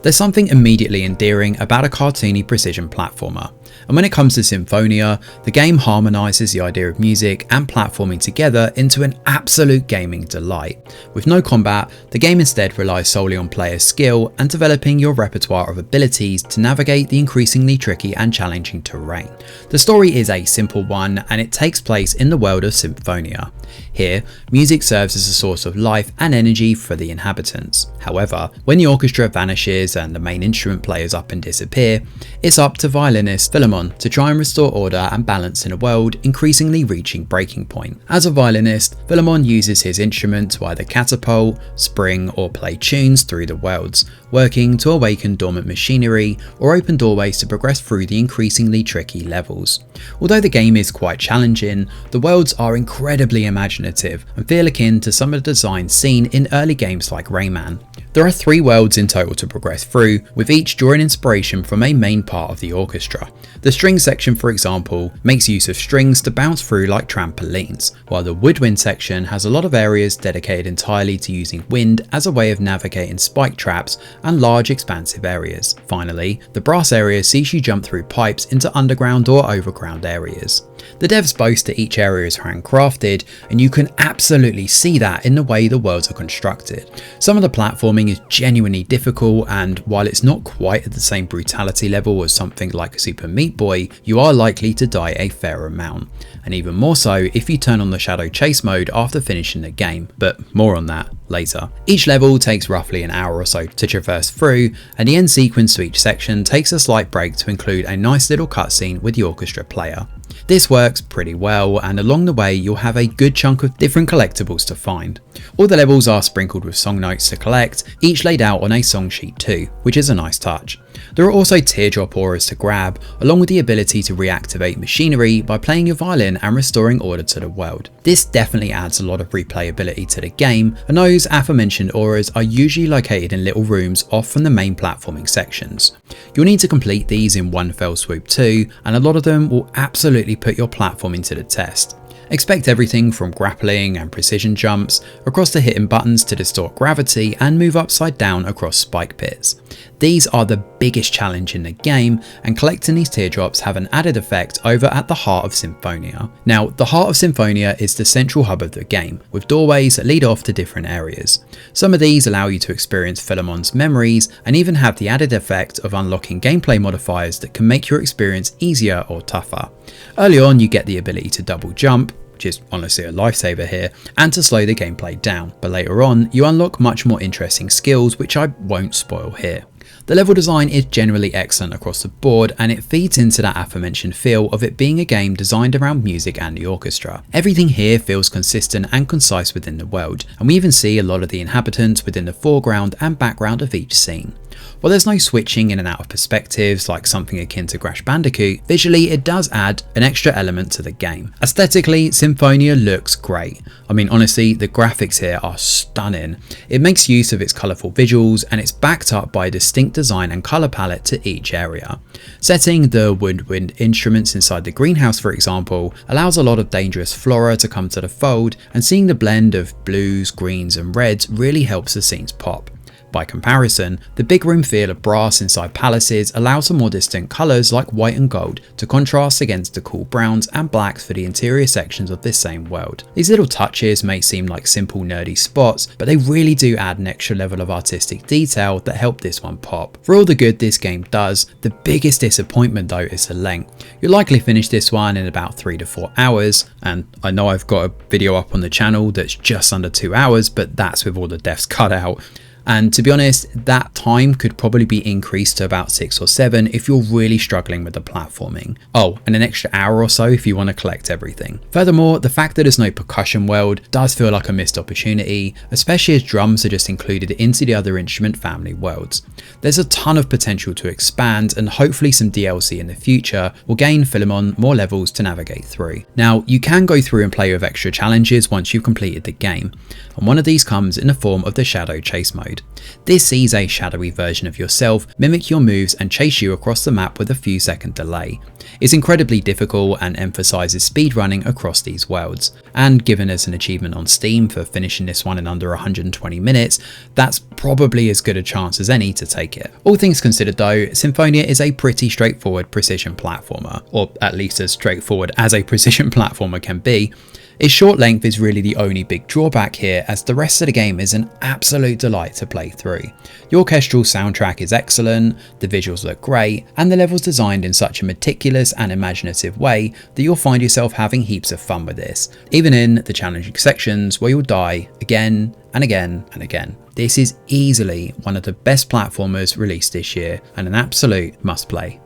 There's something immediately endearing about a cartoony precision platformer, and when it comes to Symphonia, the game harmonises the idea of music and platforming together into an absolute gaming delight. With no combat, the game instead relies solely on player skill and developing your repertoire of abilities to navigate the increasingly tricky and challenging terrain. The story is a simple one, and it takes place in the world of Symphonia. Here, music serves as a source of life and energy for the inhabitants. However, when the orchestra vanishes and the main instrument players up and disappear, it's up to violinist Philemon to try and restore order and balance in a world increasingly reaching breaking point. As a violinist, Philemon uses his instrument to either catapult, spring or play tunes through the worlds, working to awaken dormant machinery or open doorways to progress through the increasingly tricky levels. Although the game is quite challenging, the worlds are incredibly imaginative and feel akin to some of the designs seen in early games like Rayman. There are 3 worlds in total to progress through, with each drawing inspiration from a main part of the orchestra. The string section, for example, makes use of strings to bounce through like trampolines, while the woodwind section has a lot of areas dedicated entirely to using wind as a way of navigating spike traps and large expansive areas. Finally, the brass area sees you jump through pipes into underground or overground areas. The devs boast that each area is handcrafted, and you can absolutely see that in the way the worlds are constructed. Some of the platforming is genuinely difficult, and while it's not quite at the same brutality level as something like a Super Meat Boy, you are likely to die a fair amount, and even more so if you turn on the shadow chase mode after finishing the game, but more on that later. Each level takes roughly an hour or so to traverse through, and the end sequence to each section takes a slight break to include a nice little cutscene with the orchestra player. This works pretty well, and along the way you'll have a good chunk of different collectibles to find. All the levels are sprinkled with song notes to collect, each laid out on a song sheet too, which is a nice touch. There are also teardrop auras to grab, along with the ability to reactivate machinery by playing your violin and restoring order to the world. This definitely adds a lot of replayability to the game, and those aforementioned auras are usually located in little rooms off from the main platforming sections. You'll need to complete these in one fell swoop too, and a lot of them will absolutely put your platforming to the test. Expect everything from grappling and precision jumps across the hitting buttons to distort gravity and move upside down across spike pits. These are the biggest challenge in the game, and collecting these teardrops have an added effect over at the heart of Symphonia. Now, the heart of Symphonia is the central hub of the game, with doorways that lead off to different areas. Some of these allow you to experience Philemon's memories and even have the added effect of unlocking gameplay modifiers that can make your experience easier or tougher. Early on, you get the ability to double jump, which is honestly a lifesaver here, and to slow the gameplay down, but later on you unlock much more interesting skills which I won't spoil here. The level design is generally excellent across the board, and it feeds into that aforementioned feel of it being a game designed around music and the orchestra. Everything here feels consistent and concise within the world, and we even see a lot of the inhabitants within the foreground and background of each scene. While there's no switching in and out of perspectives like something akin to Crash Bandicoot, visually it does add an extra element to the game. Aesthetically, Symphonia looks great. I mean, honestly, the graphics here are stunning. It makes use of its colourful visuals, and it's backed up by a distinct design and colour palette to each area. Setting the woodwind instruments inside the greenhouse, for example, allows a lot of dangerous flora to come to the fold, and seeing the blend of blues, greens and reds really helps the scenes pop. By comparison, the big room feel of brass inside palaces allows for more distinct colours like white and gold to contrast against the cool browns and blacks for the interior sections of this same world. These little touches may seem like simple nerdy spots, but they really do add an extra level of artistic detail that help this one pop. For all the good this game does, the biggest disappointment though is the length. You'll likely finish this one in about 3 to 4 hours, and I know I've got a video up on the channel that's just under 2 hours, but that's with all the deaths cut out. And to be honest, that time could probably be increased to about 6 or 7 if you're really struggling with the platforming. Oh, and an extra hour or so if you want to collect everything. Furthermore, the fact that there's no percussion world does feel like a missed opportunity, especially as drums are just included into the other instrument family worlds. There's a ton of potential to expand, and hopefully some DLC in the future will gain Philemon more levels to navigate through. Now, you can go through and play with extra challenges once you've completed the game, and one of these comes in the form of the shadow chase mode. mode. This sees a shadowy version of yourself mimic your moves and chase you across the map with a few second delay. It's incredibly difficult and emphasises speedrunning across these worlds, and given as an achievement on Steam for finishing this one in under 120 minutes, that's probably as good a chance as any to take it. All things considered though, Symphonia is a pretty straightforward precision platformer, or at least as straightforward as a precision platformer can be. Its short length is really the only big drawback here, as the rest of the game is an absolute delight to play through. The orchestral soundtrack is excellent, the visuals look great, and the levels designed in such a meticulous and imaginative way that you'll find yourself having heaps of fun with this, even in the challenging sections where you'll die again and again and again. This is easily one of the best platformers released this year and an absolute must play.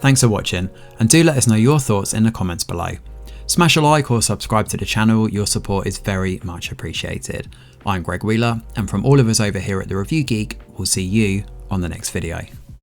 Thanks for watching, and do let us know your thoughts in the comments below. Smash a like or subscribe to the channel, your support is very much appreciated. I'm Greg Wheeler, and from all of us over here at The Review Geek, we'll see you on the next video.